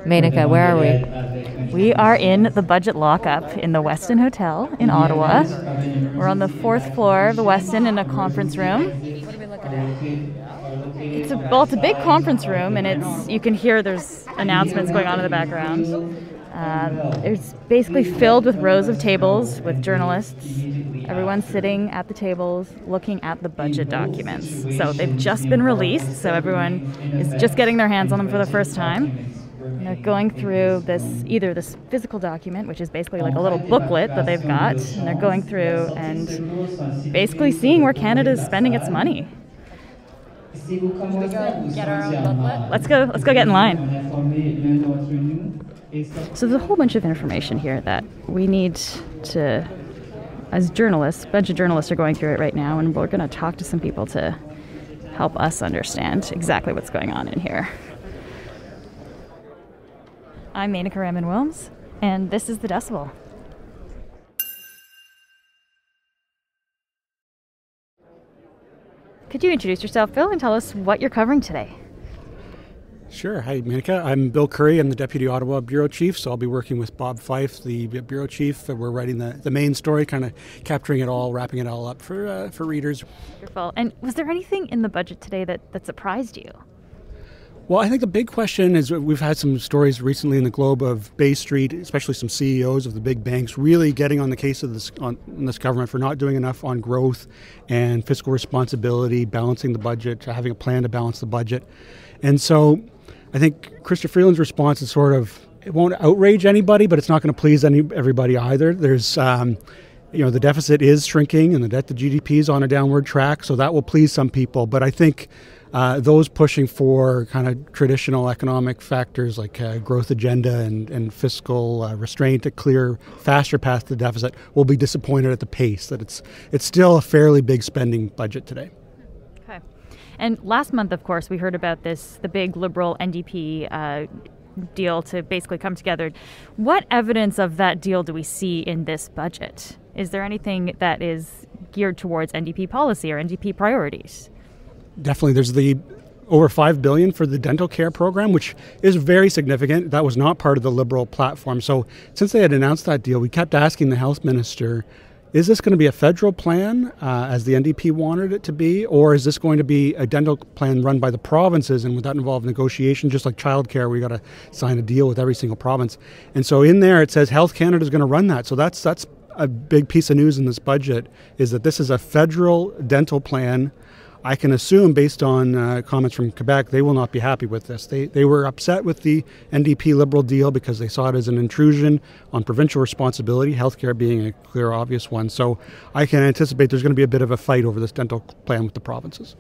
Menaka, where are we? We are in the budget lockup in the Westin Hotel in Ottawa. We're on the 4th floor of the Westin in a conference room. What are we looking at? It's a big conference room, and you can hear there's announcements going on in the background. It's basically filled with rows of tables with journalists. Everyone's sitting at the tables looking at the budget documents. So they've just been released, so everyone is just getting their hands on them for the first time. And they're going through either this physical document, which is basically like a little booklet that they've got, and they're going through and basically seeing where Canada is spending its money. Should we go get our own booklet? Let's go get in line. So there's a whole bunch of information here that we need to, as journalists, a bunch of journalists are going through it right now, and we're going to talk to some people to help us understand exactly what's going on in here. I'm Menaka Raman-Wilms, and this is the Decibel. Could you introduce yourself, Bill, and tell us what you're covering today? Sure. Hi, Menaka. I'm Bill Curry. I'm the Deputy Ottawa Bureau Chief, so I'll be working with Bob Fife, the Bureau Chief. We're writing the main story, kind of capturing it all, wrapping it all up for readers. Wonderful. And was there anything in the budget today that surprised you? Well, I think the big question is we've had some stories recently in the Globe of Bay Street, especially some CEOs of the big banks, really getting on the case of this government for not doing enough on growth and fiscal responsibility, balancing the budget, having a plan to balance the budget. And so I think Christy Freeland's response is sort of, it won't outrage anybody, but it's not going to please everybody either. There's, the deficit is shrinking and the debt to GDP is on a downward track, so that will please some people. But I think those pushing for kind of traditional economic factors like growth agenda and fiscal restraint, a clear, faster path to the deficit, will be disappointed at the pace that it's still a fairly big spending budget today. Okay. And last month, of course, we heard about the big Liberal NDP deal to basically come together. What evidence of that deal do we see in this budget? Is there anything that is geared towards NDP policy or NDP priorities? Definitely. There's the over $5 billion for the dental care program, which is very significant. That was not part of the Liberal platform. So since they had announced that deal, we kept asking the health minister, is this going to be a federal plan, as the NDP wanted it to be, or is this going to be a dental plan run by the provinces, and would that involve negotiation, just like childcare, we got to sign a deal with every single province. And so in there it says Health Canada is going to run that. So that's a big piece of news in this budget, is that this is a federal dental plan. I can assume, based on comments from Quebec, they will not be happy with this. They were upset with the NDP Liberal deal because they saw it as an intrusion on provincial responsibility, healthcare being a clear, obvious one. So I can anticipate there's going to be a bit of a fight over this dental plan with the provinces.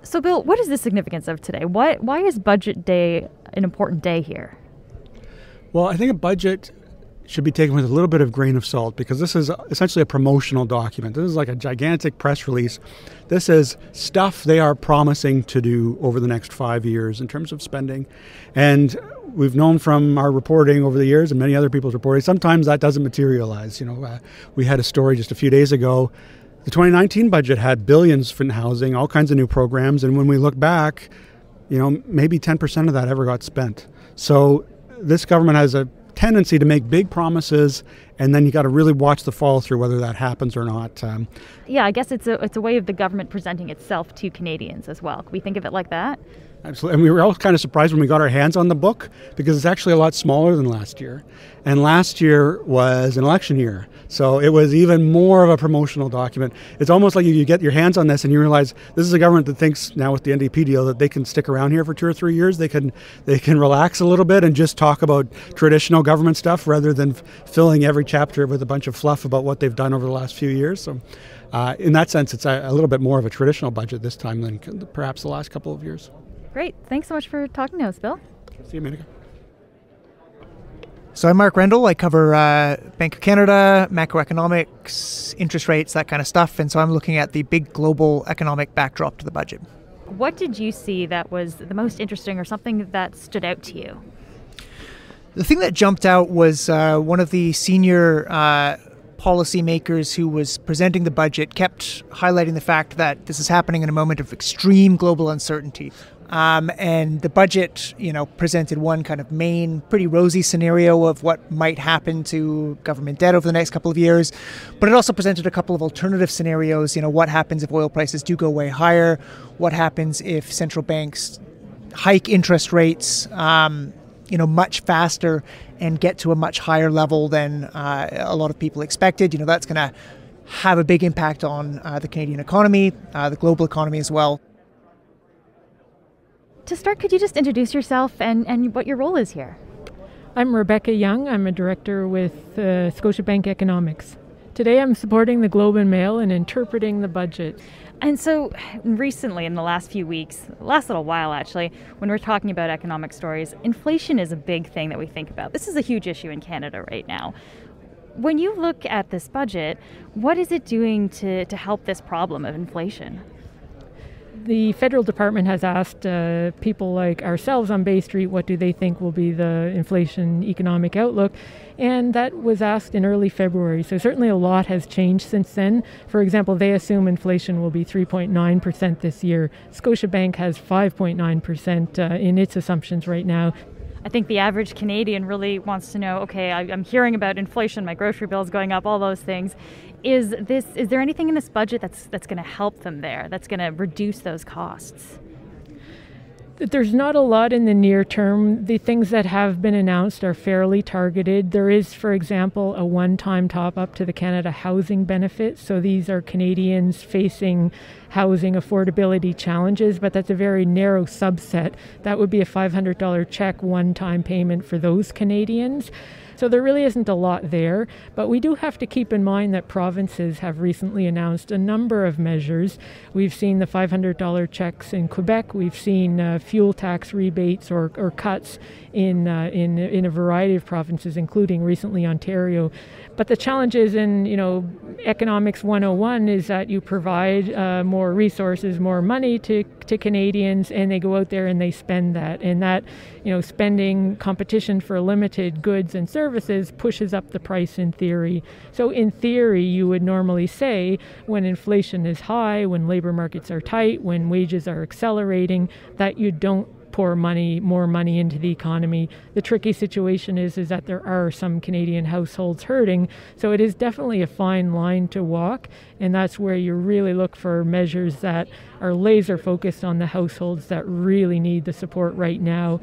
So, Bill, what is the significance of today? Why is Budget Day an important day here? Well, I think a budget should be taken with a little bit of grain of salt, because this is essentially a promotional document. This is like a gigantic press release. This is stuff they are promising to do over the next 5 years in terms of spending. And we've known from our reporting over the years and many other people's reporting, sometimes that doesn't materialize. We had a story just a few days ago. The 2019 budget had billions for housing, all kinds of new programs. And when we look back, maybe 10% of that ever got spent. So this government has a tendency to make big promises, and then you got to really watch the follow through, whether that happens or not. Yeah, I guess it's a way of the government presenting itself to Canadians as well. Can we think of it like that? Absolutely. And we were all kind of surprised when we got our hands on the book, because it's actually a lot smaller than last year. And last year was an election year, so it was even more of a promotional document. It's almost like you get your hands on this and you realize this is a government that thinks now with the NDP deal that they can stick around here for 2 or 3 years. They can relax a little bit and just talk about traditional government stuff rather than filling every chapter with a bunch of fluff about what they've done over the last few years. So in that sense, it's a little bit more of a traditional budget this time than perhaps the last couple of years. Great. Thanks so much for talking to us, Bill. See you, Menaka. So I'm Mark Rendell. I cover Bank of Canada, macroeconomics, interest rates, that kind of stuff. And so I'm looking at the big global economic backdrop to the budget. What did you see that was the most interesting or something that stood out to you? The thing that jumped out was one of the senior policymakers who was presenting the budget kept highlighting the fact that this is happening in a moment of extreme global uncertainty. And the budget, presented one kind of main, pretty rosy scenario of what might happen to government debt over the next couple of years. But it also presented a couple of alternative scenarios. What happens if oil prices do go way higher? What happens if central banks hike interest rates, much faster and get to a much higher level than a lot of people expected? That's going to have a big impact on the Canadian economy, the global economy as well. To start, could you just introduce yourself and what your role is here? I'm Rebekah Young. I'm a director with Scotiabank Economics. Today I'm supporting the Globe and Mail and interpreting the budget. And so recently, in the last few weeks, last little while actually, when we're talking about economic stories, inflation is a big thing that we think about. This is a huge issue in Canada right now. When you look at this budget, what is it doing to help this problem of inflation? The federal department has asked people like ourselves on Bay Street what do they think will be the inflation economic outlook, and that was asked in early February. So certainly a lot has changed since then. For example, they assume inflation will be 3.9% this year. Scotiabank has 5.9% in its assumptions right now. I think the average Canadian really wants to know, okay, I'm hearing about inflation, my grocery bill's going up, all those things. Is there anything in this budget that's going to help them there, that's going to reduce those costs? There's not a lot in the near term. The things that have been announced are fairly targeted. There is, for example, a one-time top-up to the Canada Housing Benefit. So these are Canadians facing housing affordability challenges, but that's a very narrow subset. That would be a $500 check one-time payment for those Canadians. So there really isn't a lot there, but we do have to keep in mind that provinces have recently announced a number of measures. We've seen the $500 checks in Quebec. We've seen fuel tax rebates or cuts in a variety of provinces, including recently Ontario. But the challenge is in Economics 101 is that you provide more resources, more money to Canadians, and they go out there and they spend that. And that, spending competition for limited goods and services pushes up the price in theory. So in theory, you would normally say when inflation is high, when labor markets are tight, when wages are accelerating, that you don't pour more money into the economy. The tricky situation is that there are some Canadian households hurting, so it is definitely a fine line to walk, and that's where you really look for measures that are laser focused on the households that really need the support right now.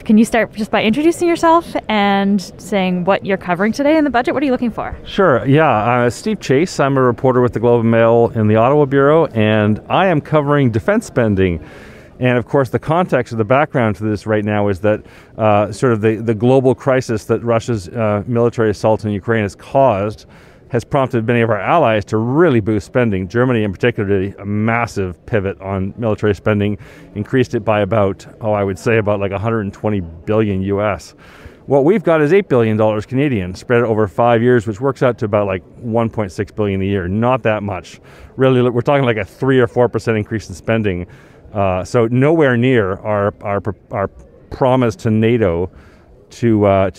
Can you start just by introducing yourself and saying what you're covering today in the budget? What are you looking for? Sure, yeah. Steve Chase. I'm a reporter with the Globe and Mail in the Ottawa Bureau, and I am covering defense spending. And of course, the context of the background to this right now is that sort of the global crisis that Russia's military assault in Ukraine has caused has prompted many of our allies to really boost spending. Germany in particular did a massive pivot on military spending, increased it by about like 120 billion US. What we've got is $8 billion Canadian, spread over 5 years, which works out to about like 1.6 billion a year. Not that much. Really, we're talking like a 3 or 4% increase in spending. So nowhere near our promise to NATO to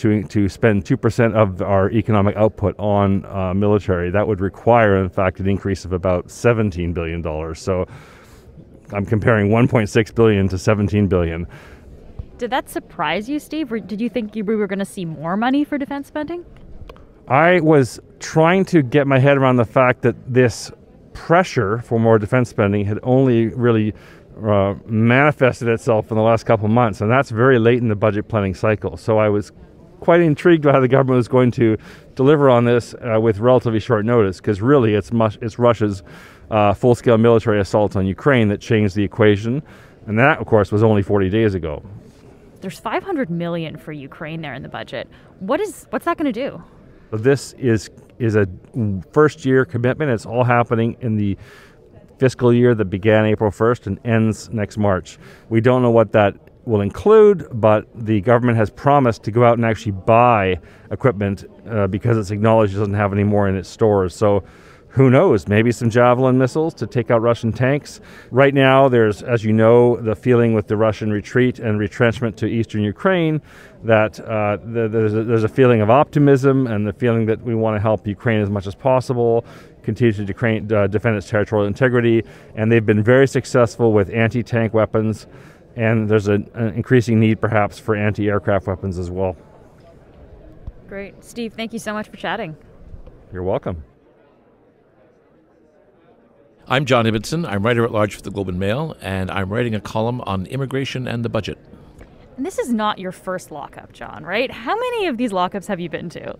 spend 2% of our economic output on military. That would require, in fact, an increase of about $17 billion. So I'm comparing 1.6 billion to 17 billion. Did that surprise you, Steve? Or did you think we were going to see more money for defense spending? I was trying to get my head around the fact that this pressure for more defense spending had only really manifested itself in the last couple of months, and that's very late in the budget planning cycle. So I was quite intrigued by how the government was going to deliver on this with relatively short notice, because really it's Russia's full-scale military assault on Ukraine that changed the equation, and that, of course, was only 40 days ago. There's $500 million for Ukraine there in the budget. What's that going to do? This is a first-year commitment. It's all happening in the fiscal year that began April 1st and ends next March. We don't know what that will include, but the government has promised to go out and actually buy equipment because it's acknowledged it doesn't have any more in its stores. So who knows, maybe some Javelin missiles to take out Russian tanks. Right now, there's, as you know, the feeling with the Russian retreat and retrenchment to eastern Ukraine that there's a feeling of optimism and the feeling that we want to help Ukraine as much as possible. continue to defend its territorial integrity, and they've been very successful with anti-tank weapons, and there's an increasing need perhaps for anti-aircraft weapons as well. Great. Steve, thank you so much for chatting. You're welcome. I'm John Ibbitson. I'm writer-at-large for the Globe and Mail, and I'm writing a column on immigration and the budget. And this is not your first lockup, John, right? How many of these lockups have you been to?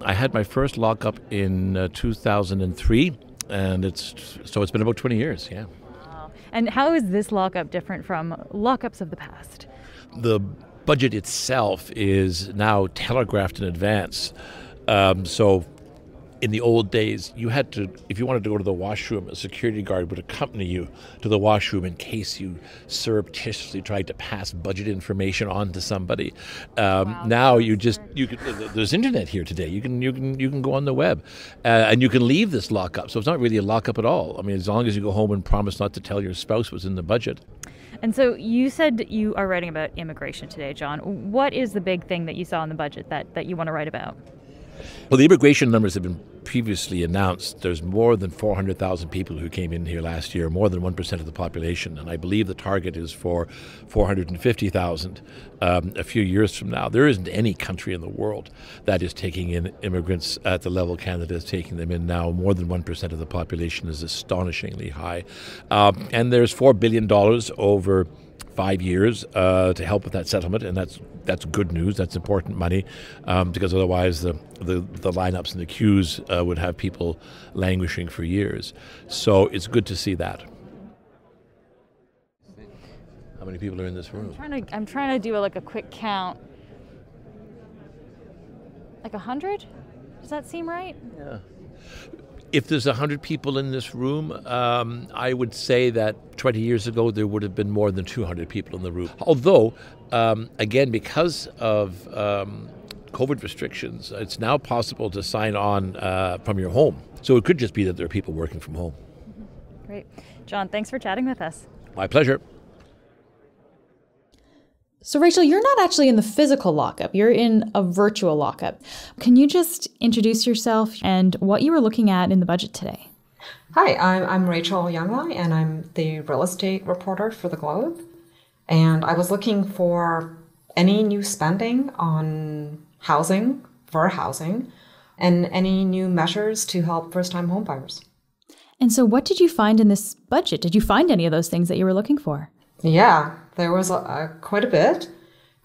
I had my first lockup in 2003, and it's been about 20 years, yeah. Wow. And how is this lockup different from lockups of the past? The budget itself is now telegraphed in advance. So in the old days, you had to, if you wanted to go to the washroom, a security guard would accompany you to the washroom in case you surreptitiously tried to pass budget information on to somebody. Wow. Now there's internet here today. You can go on the web, and you can leave this lockup. So it's not really a lockup at all. I mean, as long as you go home and promise not to tell your spouse what's in the budget. And so you said you are writing about immigration today, John. What is the big thing that you saw in the budget that you want to write about? Well, the immigration numbers have been previously announced. There's more than 400,000 people who came in here last year, more than 1% of the population. And I believe the target is for 450,000 a few years from now. There isn't any country in the world that is taking in immigrants at the level Canada is taking them in now. More than 1% of the population is astonishingly high. And there's $4 billion over 5 years to help with that settlement, and that's good news. That's important money, because otherwise the lineups and the queues would have people languishing for years. So it's good to see that. How many people are in this room? I'm trying to do a quick count. Like 100? Does that seem right? Yeah. If there's 100 people in this room, I would say that 20 years ago there would have been more than 200 people in the room. Although, again, because of COVID restrictions, it's now possible to sign on from your home. So it could just be that there are people working from home. Great. John, thanks for chatting with us. My pleasure. So, Rachelle, you're not actually in the physical lockup. You're in a virtual lockup. Can you just introduce yourself and what you were looking at in the budget today? Hi, I'm Rachelle Younglai, and I'm the real estate reporter for the Globe. And I was looking for any new spending on housing, and any new measures to help first-time homebuyers. And so what did you find in this budget? Did you find any of those things that you were looking for? Yeah, there was quite a bit.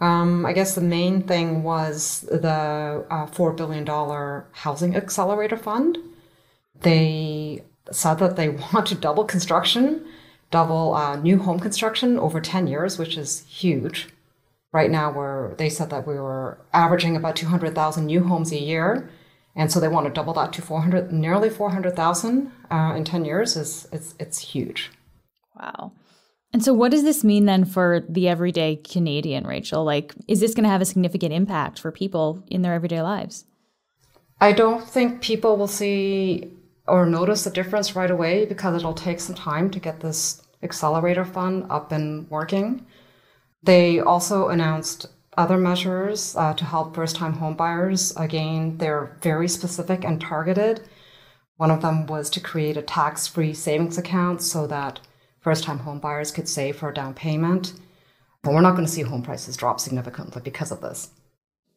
I guess the main thing was the $4 billion Housing Accelerator Fund. They said that they want to double new home construction over 10 years, which is huge. Right now, they said that we were averaging about 200,000 new homes a year. And so they want to double that to nearly 400,000 in 10 years. It's huge. Wow. And so what does this mean then for the everyday Canadian, Rachelle? Is this going to have a significant impact for people in their everyday lives? I don't think people will see or notice the difference right away because it'll take some time to get this accelerator fund up and working. They also announced other measures to help first-time homebuyers. Again, they're very specific and targeted. One of them was to create a tax-free savings account so that first-time homebuyers could save for a down payment. But we're not going to see home prices drop significantly because of this.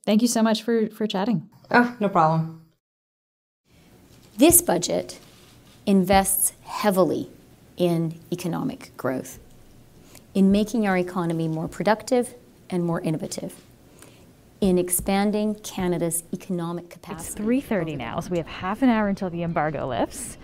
Thank you so much for chatting. Oh, no problem. This budget invests heavily in economic growth, in making our economy more productive and more innovative, in expanding Canada's economic capacity. It's 3:30 now, so we have half an hour until the embargo lifts.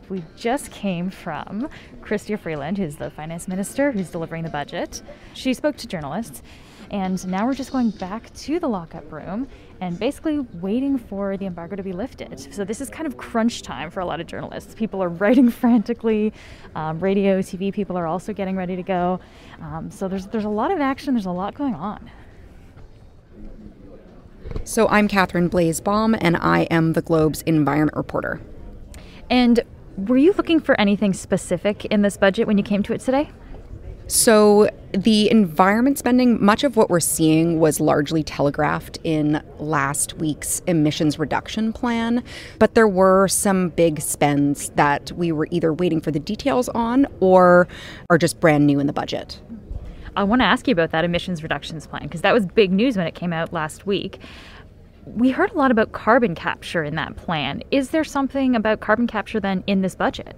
We just came from Kristy of Freeland, who's the finance minister, who's delivering the budget. She spoke to journalists, and now we're just going back to the lockup room and basically waiting for the embargo to be lifted. So this is kind of crunch time for a lot of journalists. People are writing frantically. Radio, TV people are also getting ready to go. So there's a lot of action. There's a lot going on. So I'm Kathryn Blasbaum, and I am the Globe's environment reporter. And were you looking for anything specific in this budget when you came to it today? So the environment spending, much of what we're seeing was largely telegraphed in last week's emissions reduction plan, but there were some big spends that we were either waiting for the details on or are just brand new in the budget. I want to ask you about that emissions reductions plan, because that was big news when it came out last week. We heard a lot about carbon capture in that plan. Is there something about carbon capture then in this budget?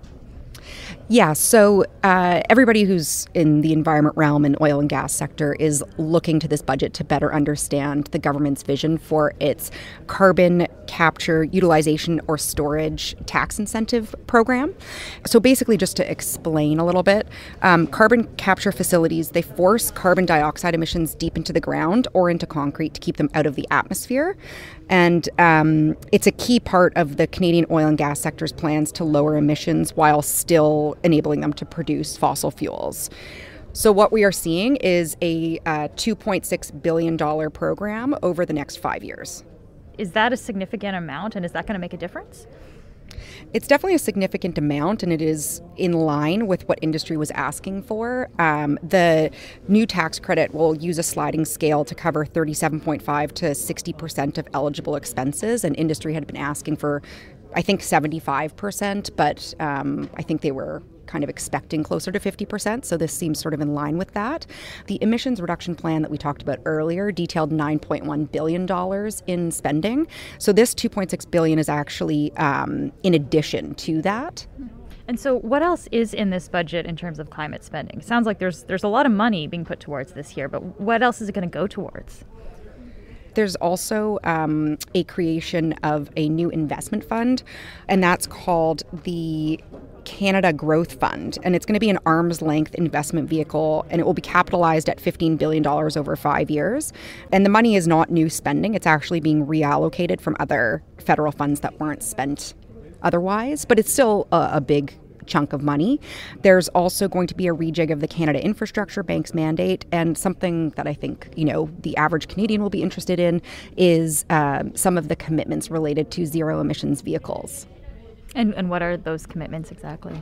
Yeah, so everybody who's in the environment realm and oil and gas sector is looking to this budget to better understand the government's vision for its carbon capture, utilization, or storage tax incentive program. So basically, just to explain a little bit, carbon capture facilities, they force carbon dioxide emissions deep into the ground or into concrete to keep them out of the atmosphere. And it's a key part of the Canadian oil and gas sector's plans to lower emissions while still enabling them to produce fossil fuels. So what we are seeing is a $2.6 billion program over the next 5 years. Is that a significant amount, and is that going to make a difference? It's definitely a significant amount, and it is in line with what industry was asking for. The new tax credit will use a sliding scale to cover 37.5 to 60% of eligible expenses, and industry had been asking for, I think, 75%, but I think they were kind of expecting closer to 50%, so this seems sort of in line with that. The emissions reduction plan that we talked about earlier detailed $9.1 billion in spending, so this $2.6 billion is actually in addition to that. And so what else is in this budget in terms of climate spending? It sounds like there's a lot of money being put towards this here, but what else is it going to go towards? There's also a creation of a new investment fund, and that's called the Canada Growth Fund, and it's going to be an arm's length investment vehicle, and it will be capitalized at $15 billion over 5 years. And the money is not new spending, it's actually being reallocated from other federal funds that weren't spent otherwise, but it's still a big chunk of money. There's also going to be a rejig of the Canada Infrastructure Bank's mandate, and something that I think, the average Canadian will be interested in is some of the commitments related to zero emissions vehicles. And what are those commitments exactly?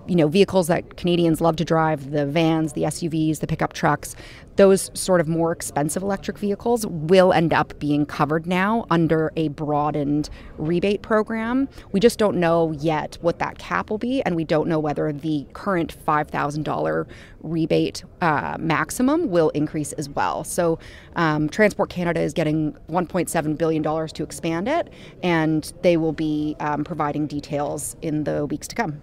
Vehicles that Canadians love to drive, the vans, the SUVs, the pickup trucks, those sort of more expensive electric vehicles will end up being covered now under a broadened rebate program. We just don't know yet what that cap will be, and we don't know whether the current $5,000 rebate maximum will increase as well. So Transport Canada is getting $1.7 billion to expand it, and they will be providing details in the weeks to come.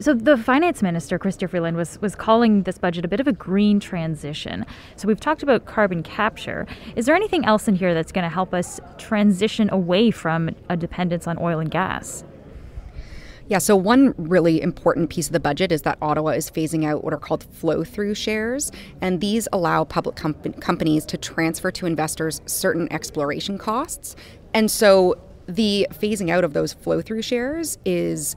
So the finance minister, Christy Freeland, was calling this budget a bit of a green transition. So we've talked about carbon capture. Is there anything else in here that's going to help us transition away from a dependence on oil and gas? Yeah, so one really important piece of the budget is that Ottawa is phasing out what are called flow-through shares, and these allow public companies to transfer to investors certain exploration costs. And so the phasing out of those flow-through shares is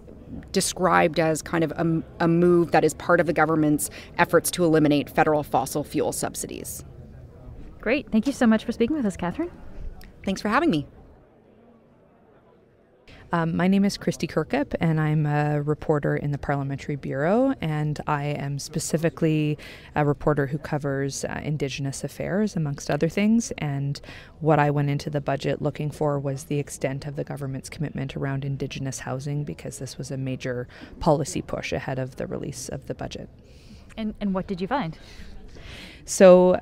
described as kind of a move that is part of the government's efforts to eliminate federal fossil fuel subsidies. Great. Thank you so much for speaking with us, Kathryn. Thanks for having me. My name is Christina Kirkup, and I'm a reporter in the Parliamentary Bureau, and I am specifically a reporter who covers Indigenous affairs, amongst other things. And what I went into the budget looking for was the extent of the government's commitment around Indigenous housing, because this was a major policy push ahead of the release of the budget. And what did you find? So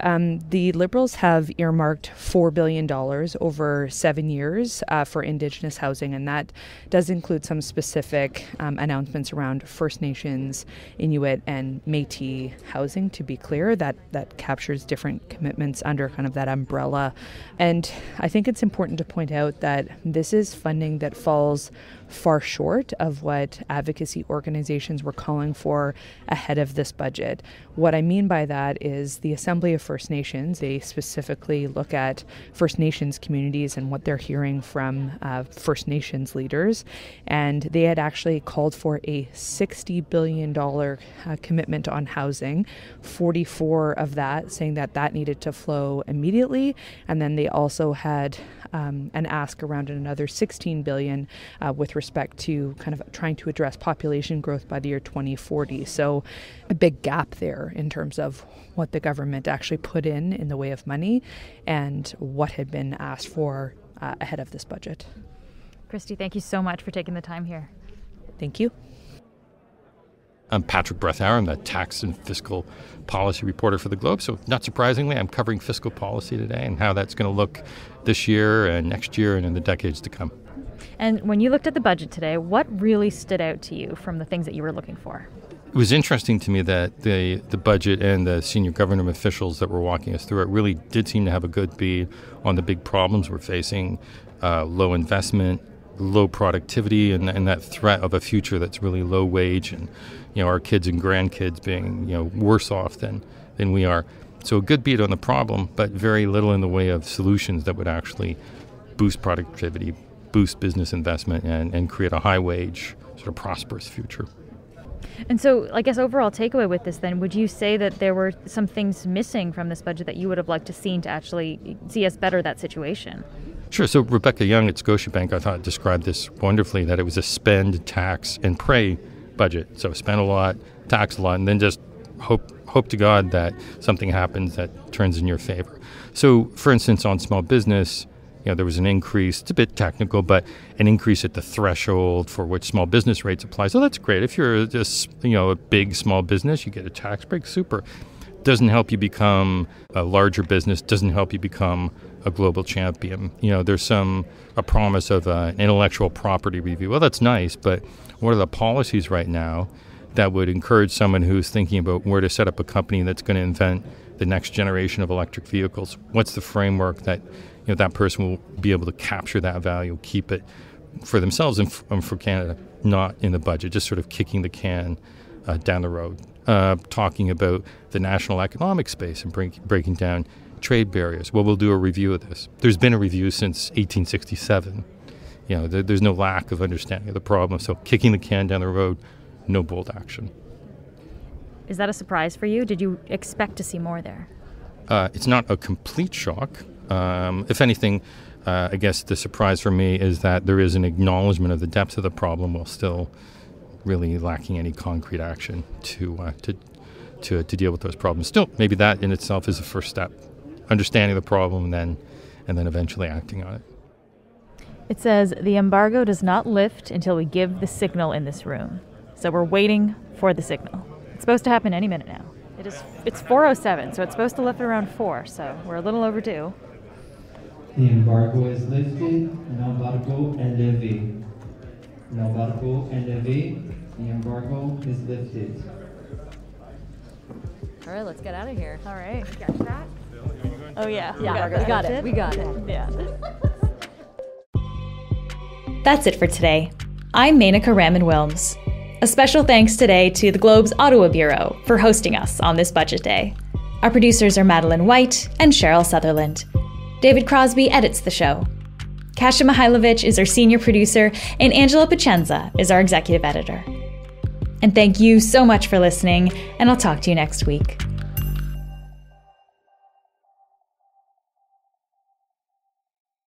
the Liberals have earmarked $4 billion over 7 years for Indigenous housing, and that does include some specific announcements around First Nations, Inuit, and Métis housing, to be clear. That captures different commitments under kind of that umbrella. And I think it's important to point out that this is funding that falls far short of what advocacy organizations were calling for ahead of this budget. What I mean by that is the Assembly of First Nations, they specifically look at First Nations communities and what they're hearing from First Nations leaders, and they had actually called for a $60 billion commitment on housing, 44 of that saying that needed to flow immediately, and then they also had an ask around another $16 billion with respect to kind of trying to address population growth by the year 2040. So a big gap there in terms of what the government actually put in the way of money and what had been asked for ahead of this budget. Kristy, thank you so much for taking the time here. Thank you. I'm Patrick Brethauer. I'm the tax and fiscal policy reporter for the Globe. So not surprisingly, I'm covering fiscal policy today and how that's going to look this year and next year and in the decades to come. And when you looked at the budget today, what really stood out to you from the things that you were looking for? It was interesting to me that the budget and the senior government officials that were walking us through it really did seem to have a good bead on the big problems we're facing, low investment, low productivity, and that threat of a future that's really low wage, and our kids and grandkids being worse off than we are. So a good beat on the problem, but very little in the way of solutions that would actually boost productivity, boost business investment, and create a high wage, sort of prosperous future. And so I guess overall takeaway with this then, would you say that there were some things missing from this budget that you would have liked to see actually see us better that situation? Sure. So Rebekah Young at Scotiabank, I thought, described this wonderfully, that it was a spend, tax, and pray budget. So spend a lot, tax a lot, and then just hope to God that something happens that turns in your favor. So, for instance, on small business, there was an increase. It's a bit technical, but an increase at the threshold for which small business rates apply. So that's great. If you're just a big small business, you get a tax break. Super. Doesn't help you become a larger business. Doesn't help you become a global champion. There's a promise of an intellectual property review. Well, that's nice, but what are the policies right now that would encourage someone who's thinking about where to set up a company that's going to invent the next generation of electric vehicles? What's the framework that that person will be able to capture that value, keep it for themselves and for Canada, not in the budget, just sort of kicking the can down the road. Talking about the national economic space and breaking down trade barriers. Well, we'll do a review of this. There's been a review since 1867. There's no lack of understanding of the problem. So kicking the can down the road, no bold action. Is that a surprise for you? Did you expect to see more there? It's not a complete shock. If anything, I guess the surprise for me is that there is an acknowledgement of the depth of the problem while still really lacking any concrete action to deal with those problems. Still, maybe that in itself is the first step, understanding the problem and then eventually acting on it. It says, the embargo does not lift until we give the signal in this room. So we're waiting for the signal. It's supposed to happen any minute now. It's 4:07, so it's supposed to lift around 4, so we're a little overdue. The embargo is lifted. L'embargo est levé. L'embargo est levé. The embargo is lifted. All right, let's get out of here. All right. Catch that? Oh, yeah. Yeah, we got it. We got it. Yeah. That's it for today. I'm Menaka Raman-Wilms. A special thanks today to the Globe's Ottawa Bureau for hosting us on this budget day. Our producers are Madeline White and Cheryl Sutherland. David Crosby edits the show. Kasia Mihailovich is our senior producer, and Angela Pacenza is our executive editor. And thank you so much for listening, and I'll talk to you next week.